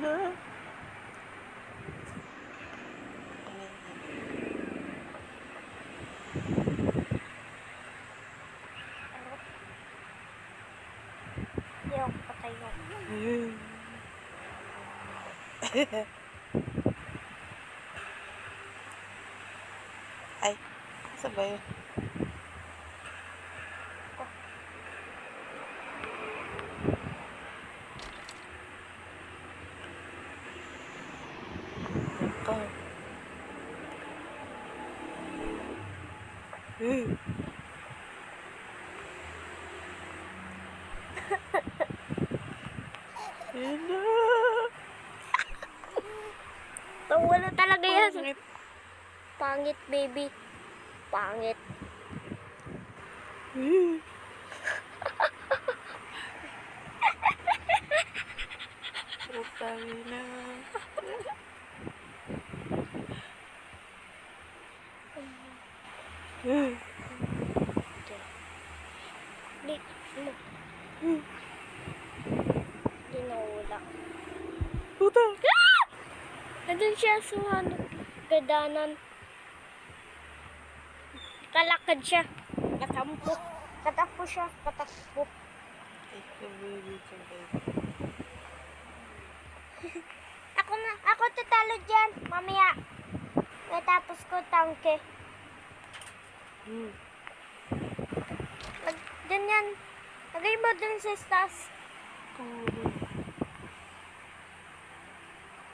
na. Hindi ako patayo. Ay, sabay. Ito. Hello. Tawa na talaga yan. Pangit. Pangit, baby. Pangit. Putang ina. Di, ano? Di nawala. Puta. Nandun siya sa ano, pedanan. Kalakad siya. Katampo. Katakbo siya. Katakbo. Ay, baby, baby. Ako tatalo dyan. Mamaya. Natapos ko tangke. Dyan yan. Lagay mo dun sa stas.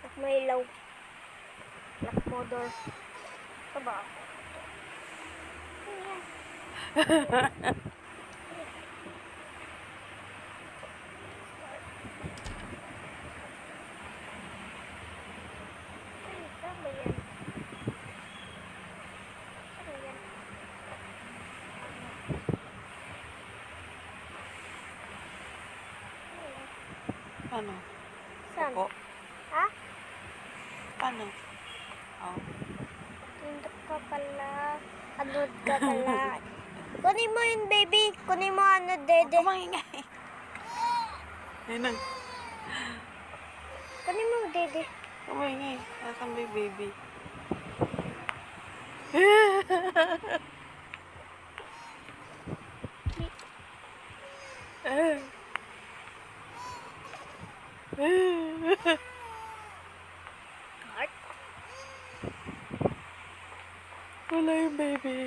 Lock mo ilaw. Lock motor. Ito ba? Ayan. Ito ba yan? Ano yan? Ano? Saan? Opo. Ha? Ano? Oh. Tindok ka pala. Anood ka pala. Kunin mo yun, baby. Kunin mo ano, dede. Huwag maingay. Ayun na. Kunin mo, dede. Huwag maingay. Nasaan ba yung baby? Heart? Wala yung baby.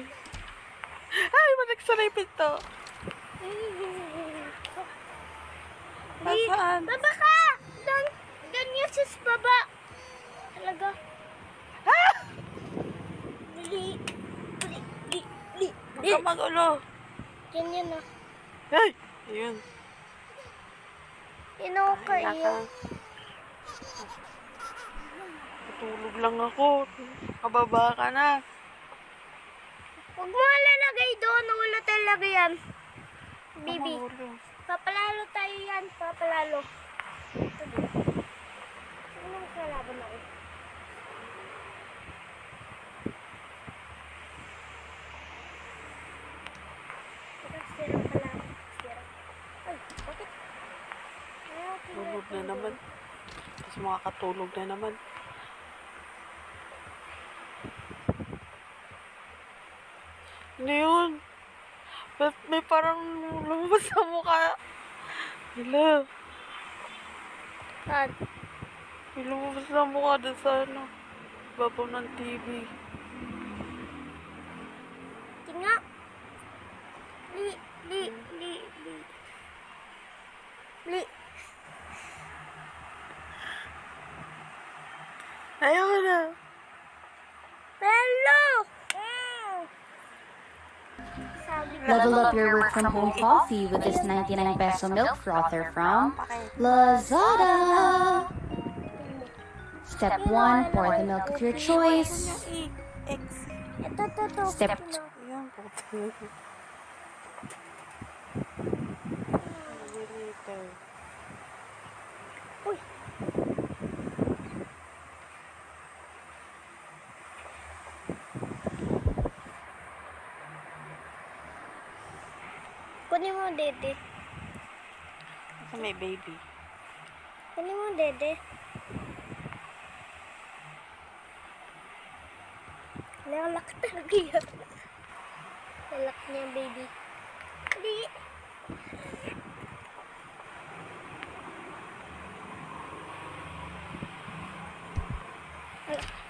Ay, managsa na yung pinto. Nasaan? Baba ka! Doon yung sis baba. Talaga. Li. Huwag ka magulo. Ganyan na. Ay! Ayun. Inuka Kaya iyo. ka. Tutulog lang ako. Kababa ka na. Huwag mo lalagay doon. Wala talaga yan. Bibi. Magulo. Papalalo tayo yan. Papalalo. Sino ang kalaban ako? Sira pala. Sira. Ay, bakit? Ayaw, Tulog na naman. Tapos makakatulog na naman. Ano yun? Ba't may parang lumabas sa mukha? Hala. Saan? May lumabas sa mukha doon sa ano. Babaw ng TV. Tinga. Li. Ayaw na. Hello! Level up your work from home coffee with this 99 peso milk frother from Lazada. Step 1, pour the milk of your choice. Ito. Step Ayan, puto. Uy. Kunin mo, dede. Kasi may baby. Kunin mo, dede. Lalak talaga yan. Lalak niya, baby. Hindi.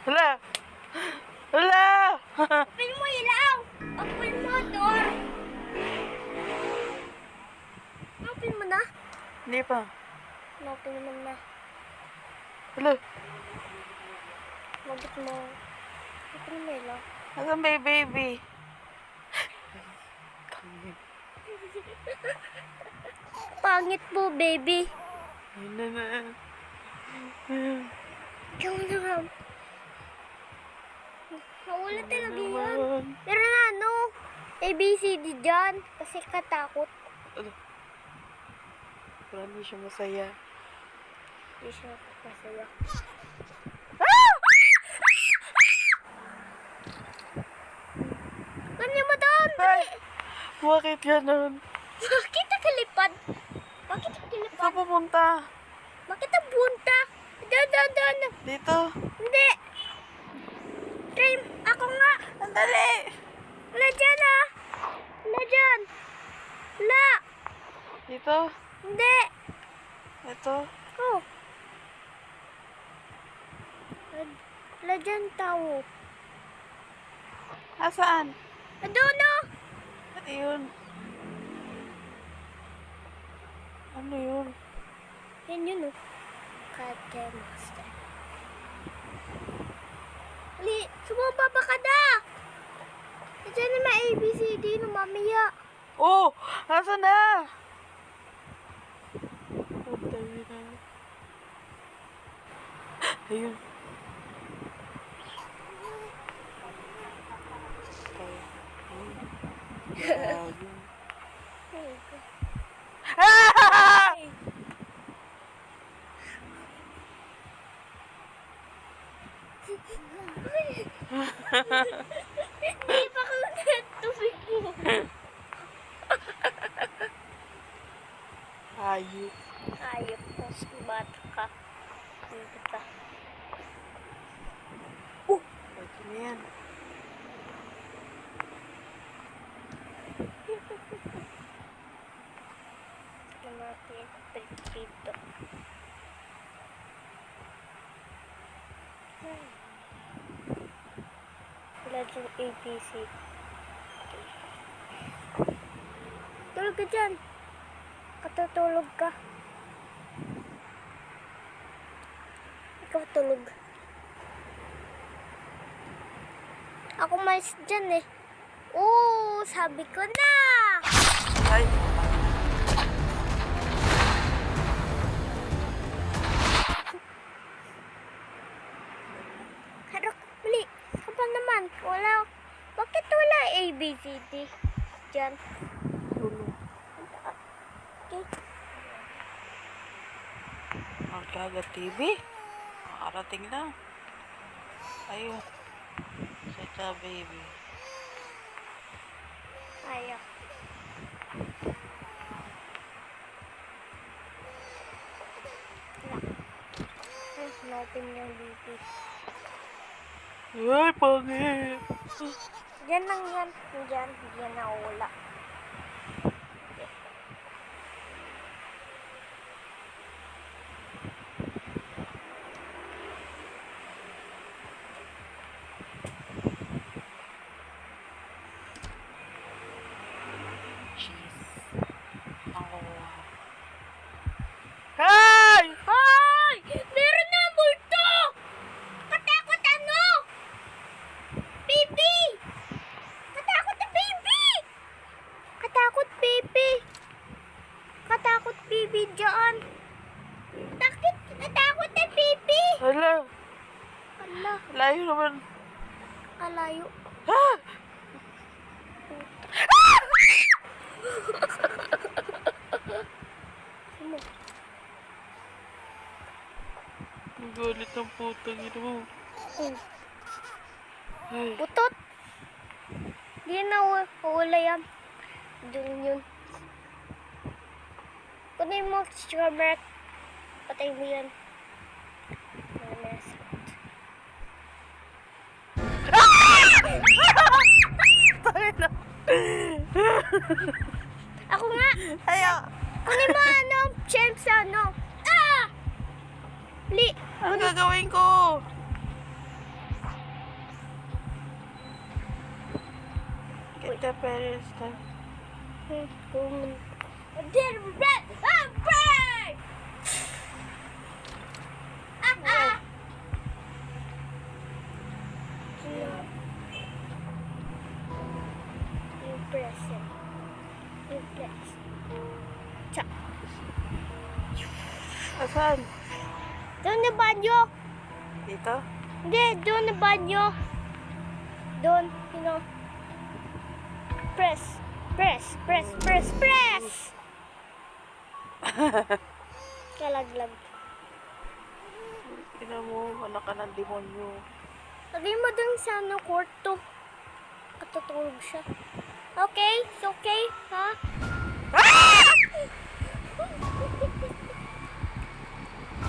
Hala! Hala! Open mo ilaw! Open mo door! Open mo na? Hindi pa. Open mo na. Hala! Bakit mo? Open mo ilaw. Asan ba yung baby? Pangit po, baby. Ayun na. Ikaw naman. Nawala talaga yan. Naman. Meron na ano? ABCD dyan. Kasi katakot. Wala na siya masaya. Hindi siya masaya. Ganyan mo doon! Ay! Bakit ganun? Bakit nakalipad? Bakit Saan nakalipad? pupunta? Bakit ang bunta? Doon. Dito. Hindi. Try, ako nga. Sandali! Wala dyan ah. Wala dyan. Wala. Dito. Hindi. Ito. Oh. Wala dyan tao. Asaan? Doon oh. Ano yun? Ano yun? Yan yun oh. Kate Master. Ali, sumaba pa ka na. Diyan na may ABCD no mamaya. Oh! Asan na? Pantay na. Ayun. Ayun. Ah! Hindi pa ka tubig mo. Ayun. Ayop po, bata ka. Hindi ka. Ito na yan. Natin dito. Wala dyan ABC. Tulog ka dyan. Katutulog ka. Ikaw tulog. Ako mais dyan eh. Oo, sabi ko na! Ay! Harap, mali. Kapal naman. Wala. Bakit wala ABCD dyan? Tulog. Okay. Magkaga TV? Makarating lang. Ayun. Saka baby. Ayaw. Open yung BP. Ay, pangit. Diyan lang yan. Diyan. Diyan na wala. Jeez. Ako. Hey! Hoy! Meron na multo! Katakot ano? Baby! Katakot na baby! Katakot baby! Katakot baby dyan! Takot! Katakot na baby! Hala. Ala, Layo naman. kalayo. Ah! Ano? Ang galit ng putang ina mo. Ay. Putot! Di na wala yan. Doon yun. Kunin mo strawberry. Patay mo yan. Ako nga. Ayaw. Kunin mo ano, Champs, ano. Ah! Ano gagawin ko? Get the pedestal. Dear red, I'm brave! Ah! You press it. You press. Cha. Asan? Doon na banyo. Dito? Hindi, doon na banyo. Doon, you know. Press. Press, press, press, press! Kalaglag. Tingnan mo, anak ka ng demonyo. Lagay mo dun sa ano, kwarto. Katutulog siya. Okay? It's okay? Ha?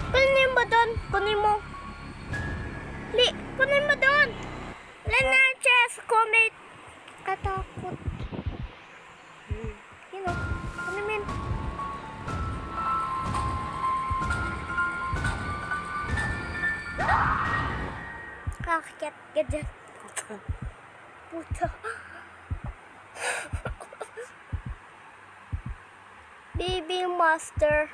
Kunin mo dun. Kunin mo. Kunin mo dun. Lena, chest, comment. Katakot. You know, kunin mo yun. Kakakit ka dyan. Puta. Baby Master.